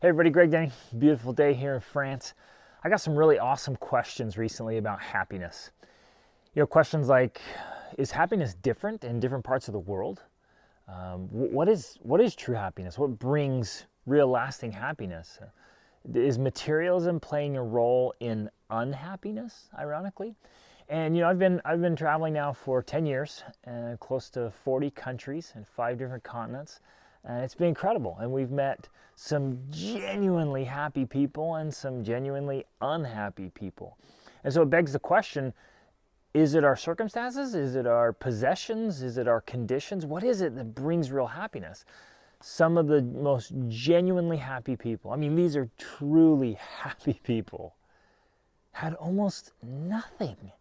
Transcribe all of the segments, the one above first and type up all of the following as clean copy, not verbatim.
Hey everybody, Greg Denny. Beautiful day here in France. I got some really awesome questions recently about happiness. Questions like, is happiness different in different parts of the world? What is true happiness? What brings real lasting happiness? Is materialism playing a role in unhappiness, ironically? And I've been traveling now for 10 years, close to 40 countries and 5 different continents. And it's been incredible. And we've met some genuinely happy people and some genuinely unhappy people. And so it begs the question, is it our circumstances? Is it our possessions? Is it our conditions? What is it that brings real happiness? Some of the most genuinely happy people, I mean, these are truly happy people, had almost nothing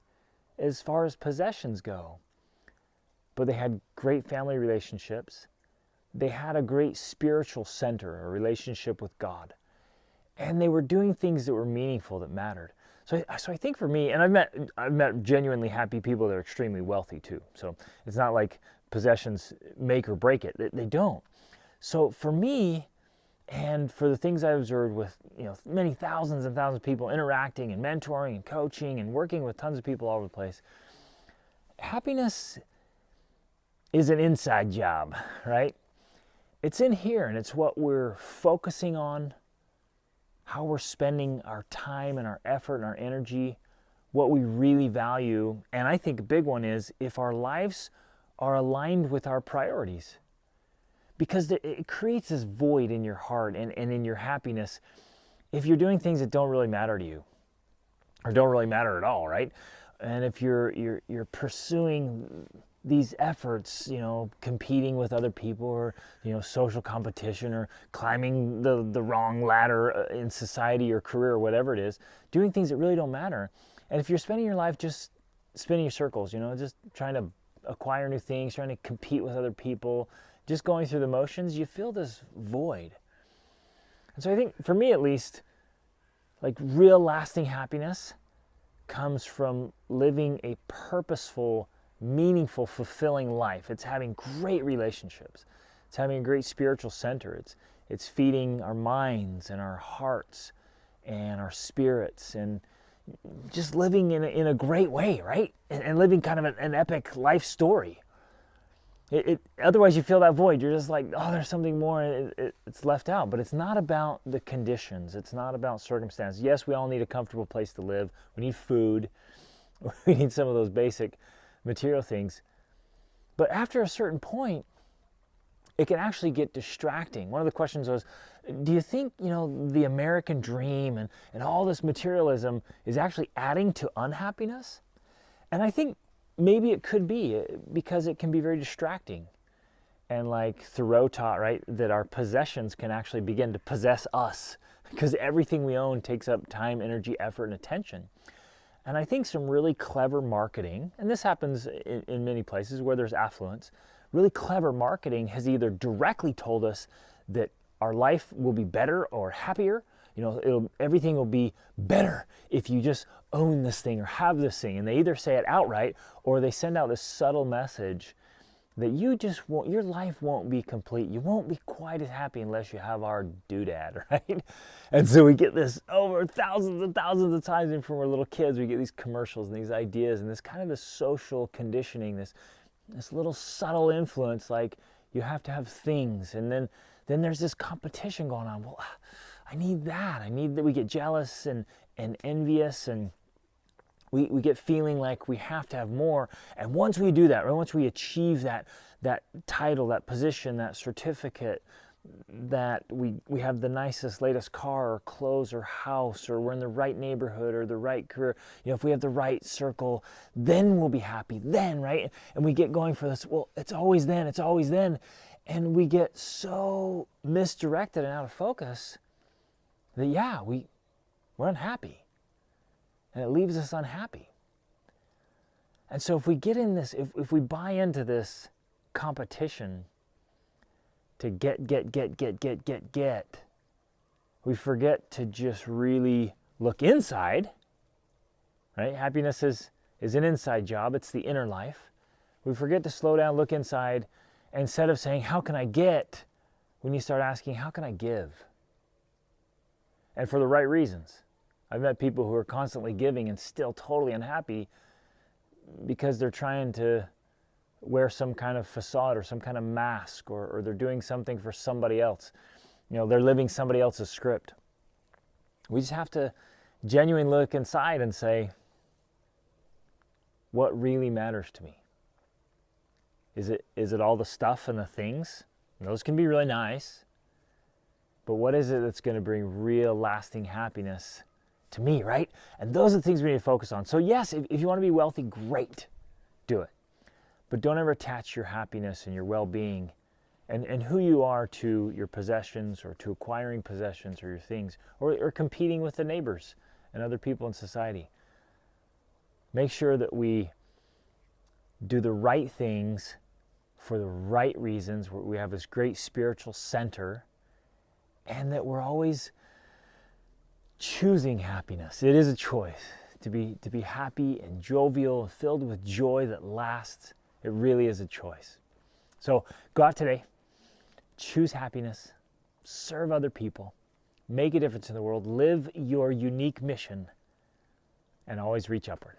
as far as possessions go. But they had great family relationships. They had a great spiritual center, a relationship with God. And they were doing things that were meaningful, that mattered. So I think for me, and I've met genuinely happy people that are extremely wealthy too. So it's not like possessions make or break it. They don't. So for me, and for the things I've observed with many thousands and thousands of people interacting and mentoring and coaching and working with tons of people all over the place, happiness is an inside job, right? It's in here, and it's what we're focusing on, how we're spending our time and our effort and our energy, what we really value. And I think a big one is if our lives are aligned with our priorities. Because it creates this void in your heart and in your happiness if you're doing things that don't really matter to you or don't really matter at all, right? And if you're pursuing these efforts, competing with other people or, social competition or climbing the wrong ladder in society or career or whatever it is, doing things that really don't matter. And if you're spending your life just spinning your circles, just trying to acquire new things, trying to compete with other people, just going through the motions, you feel this void. And so I think, for me at least, like real lasting happiness comes from living a purposeful, meaningful, fulfilling life. It's having great relationships. It's having a great spiritual center. It's feeding our minds and our hearts and our spirits and just living in a great way, right? And living kind of an epic life story. Otherwise you feel that void. You're just like, oh, there's something more. It's left out. But it's not about the conditions. It's not about circumstances. Yes, we all need a comfortable place to live. We need food. We need some of those basic material things. But after a certain point, it can actually get distracting. One of the questions was, do you think, the American dream and all this materialism is actually adding to unhappiness? And I think maybe it could be, because it can be very distracting. And like Thoreau taught, right, that our possessions can actually begin to possess us, because everything we own takes up time, energy, effort, and attention. And I think some really clever marketing, and this happens in many places where there's affluence, really clever marketing has either directly told us that our life will be better or happier. Everything will be better if you just own this thing or have this thing. And they either say it outright or they send out this subtle message that your life won't be complete. You won't be quite as happy unless you have our doodad, right? And so we get this over thousands and thousands of times, and from we're little kids, we get these commercials and these ideas and this kind of this social conditioning, this little subtle influence, like you have to have things. And then there's this competition going on. Well, I need that. I need that. We get jealous and envious, and we get feeling like we have to have more. And once we do that, right, once we achieve that title, that position, that certificate, that we have the nicest, latest car or clothes or house, or we're in the right neighborhood or the right career, if we have the right circle, then we'll be happy. Then, right? And we get going for this. Well, it's always then. It's always then. And we get so misdirected and out of focus that, we're unhappy. And it leaves us unhappy. And so if we get in this, if we buy into this competition to get, we forget to just really look inside, right? Happiness is an inside job. It's the inner life. We forget to slow down, look inside, and instead of saying, how can I get, we need to start asking, how can I give? and for the right reasons. I've met people who are constantly giving and still totally unhappy because they're trying to wear some kind of facade or some kind of mask, or they're doing something for somebody else. They're living somebody else's script. We just have to genuinely look inside and say, what really matters to me? Is it all the stuff and the things? And those can be really nice. But what is it that's going to bring real lasting happiness to me, right? And those are the things we need to focus on. So yes, if you want to be wealthy, great, do it. But don't ever attach your happiness and your well-being and who you are to your possessions, or to acquiring possessions or your things, or competing with the neighbors and other people in society. Make sure that we do the right things for the right reasons, where we have this great spiritual center, and that we're always choosing happiness. It is a choice to be happy and jovial and filled with joy that lasts. It really is a choice. So go out today, choose happiness, serve other people, make a difference in the world, live your unique mission, and always reach upward.